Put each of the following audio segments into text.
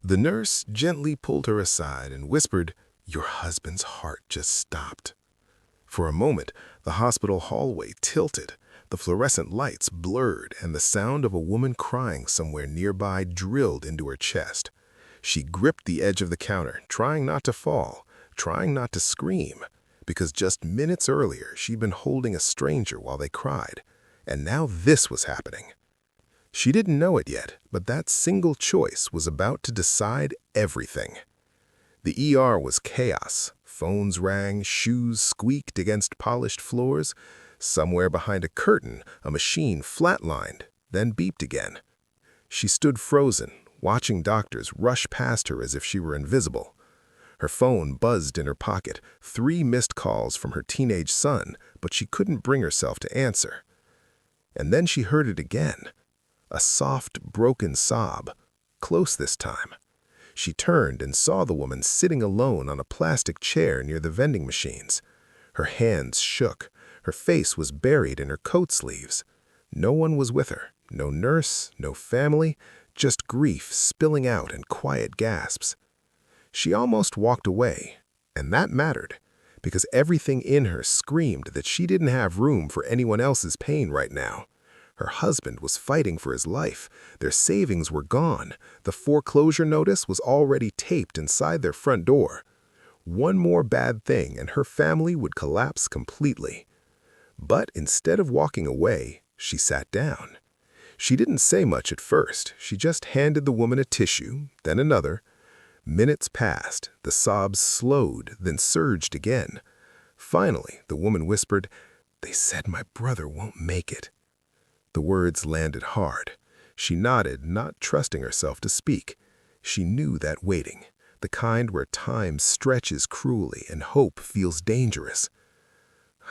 The nurse gently pulled her aside and whispered, "Your husband's heart just stopped." For a moment, the hospital hallway tilted, the fluorescent lights blurred, and the sound of a woman crying somewhere nearby drilled into her chest. She gripped the edge of the counter, trying not to fall, trying not to scream, because just minutes earlier she'd been holding a stranger while they cried, and now this was happening. She didn't know it yet, but that single choice was about to decide everything. The ER was chaos. Phones rang, shoes squeaked against polished floors. Somewhere behind a curtain, a machine flatlined, then beeped again. She stood frozen, watching doctors rush past her as if she were invisible. Her phone buzzed in her pocket, 3 missed calls from her teenage son, but she couldn't bring herself to answer. And then she heard it again. A soft, broken sob, close this time. She turned and saw the woman sitting alone on a plastic chair near the vending machines. Her hands shook. Her face was buried in her coat sleeves. No one was with her, no nurse, no family, just grief spilling out in quiet gasps. She almost walked away, and that mattered, because everything in her screamed that she didn't have room for anyone else's pain right now. Her husband was fighting for his life. Their savings were gone. The foreclosure notice was already taped inside their front door. One more bad thing and her family would collapse completely. But instead of walking away, she sat down. She didn't say much at first. She just handed the woman a tissue, then another. Minutes passed. The sobs slowed, then surged again. Finally, the woman whispered, "They said my brother won't make it." The words landed hard. She nodded, not trusting herself to speak. She knew that waiting, the kind where time stretches cruelly and hope feels dangerous.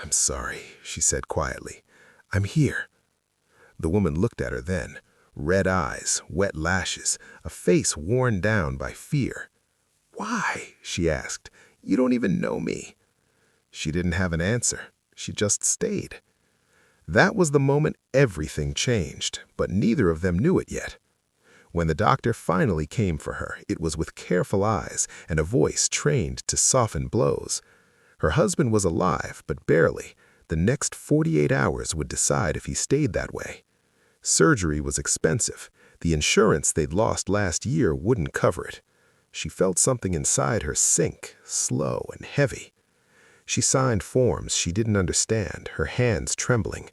"I'm sorry," she said quietly. "I'm here." The woman looked at her then, red eyes, wet lashes, a face worn down by fear. "Why?" she asked. "You don't even know me." She didn't have an answer. She just stayed. That was the moment everything changed, but neither of them knew it yet. When the doctor finally came for her, it was with careful eyes and a voice trained to soften blows. Her husband was alive, but barely. The next 48 hours would decide if he stayed that way. Surgery was expensive. The insurance they'd lost last year wouldn't cover it. She felt something inside her sink, slow and heavy. She signed forms she didn't understand, her hands trembling.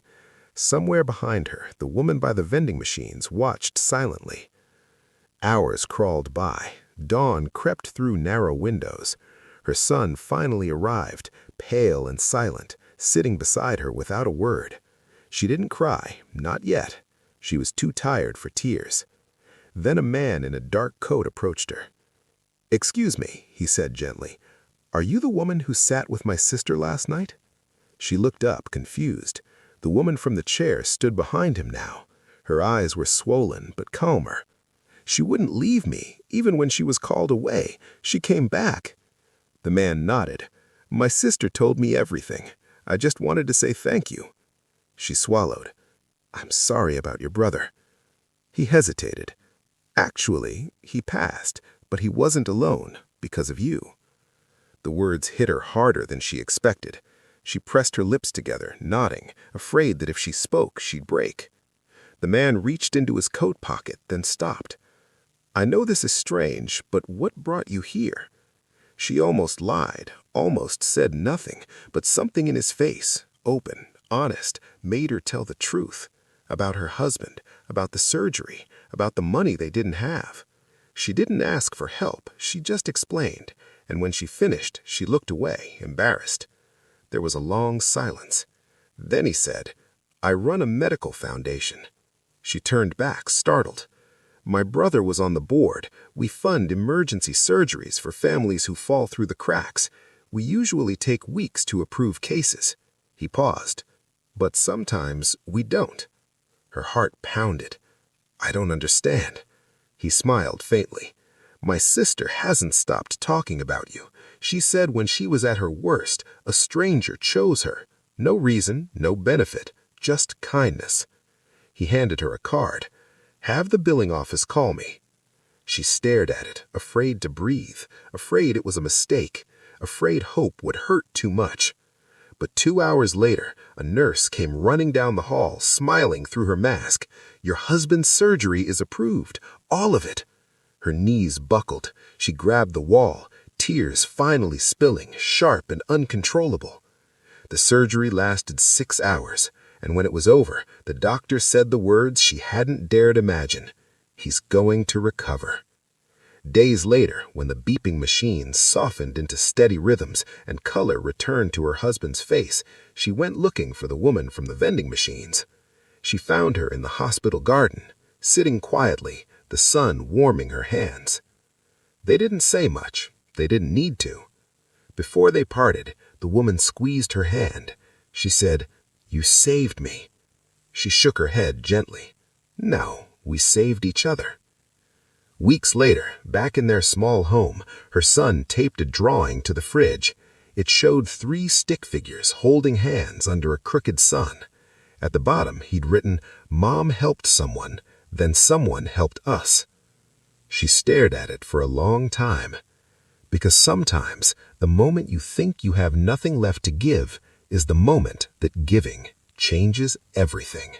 Somewhere behind her, the woman by the vending machines watched silently. Hours crawled by. Dawn crept through narrow windows. Her son finally arrived, pale and silent, sitting beside her without a word. She didn't cry, not yet. She was too tired for tears. Then a man in a dark coat approached her. "Excuse me," he said gently. "Are you the woman who sat with my sister last night?" She looked up, confused. The woman from the chair stood behind him now. Her eyes were swollen, but calmer. "She wouldn't leave me, even when she was called away. She came back." The man nodded. "My sister told me everything. I just wanted to say thank you." She swallowed. "I'm sorry about your brother." He hesitated. "Actually, he passed, but he wasn't alone, because of you." The words hit her harder than she expected. She pressed her lips together, nodding, afraid that if she spoke, she'd break. The man reached into his coat pocket, then stopped. "I know this is strange, but what brought you here?" She almost lied, almost said nothing, but something in his face, open, honest, made her tell the truth. About her husband, about the surgery, about the money they didn't have. She didn't ask for help, she just explained, and when she finished, she looked away, embarrassed. There was a long silence. Then he said, "I run a medical foundation." She turned back, startled. "My brother was on the board. We fund emergency surgeries for families who fall through the cracks. We usually take weeks to approve cases." He paused. "But sometimes we don't." Her heart pounded. "I don't understand." He smiled faintly. "My sister hasn't stopped talking about you. She said when she was at her worst, a stranger chose her. No reason, no benefit, just kindness." He handed her a card. "Have the billing office call me." She stared at it, afraid to breathe, afraid it was a mistake, afraid hope would hurt too much. But 2 hours later, a nurse came running down the hall, smiling through her mask. "Your husband's surgery is approved, all of it." Her knees buckled. She grabbed the wall, tears finally spilling, sharp and uncontrollable. The surgery lasted 6 hours, and when it was over, the doctor said the words she hadn't dared imagine. "He's going to recover." Days later, when the beeping machines softened into steady rhythms and color returned to her husband's face, she went looking for the woman from the vending machines. She found her in the hospital garden, sitting quietly, the sun warming her hands. They didn't say much. They didn't need to. Before they parted, the woman squeezed her hand. She said, "You saved me." She shook her head gently. "No, we saved each other." Weeks later, back in their small home, her son taped a drawing to the fridge. It showed 3 stick figures holding hands under a crooked sun. At the bottom, he'd written, "Mom helped someone, then someone helped us." She stared at it for a long time. Because sometimes, the moment you think you have nothing left to give is the moment that giving changes everything.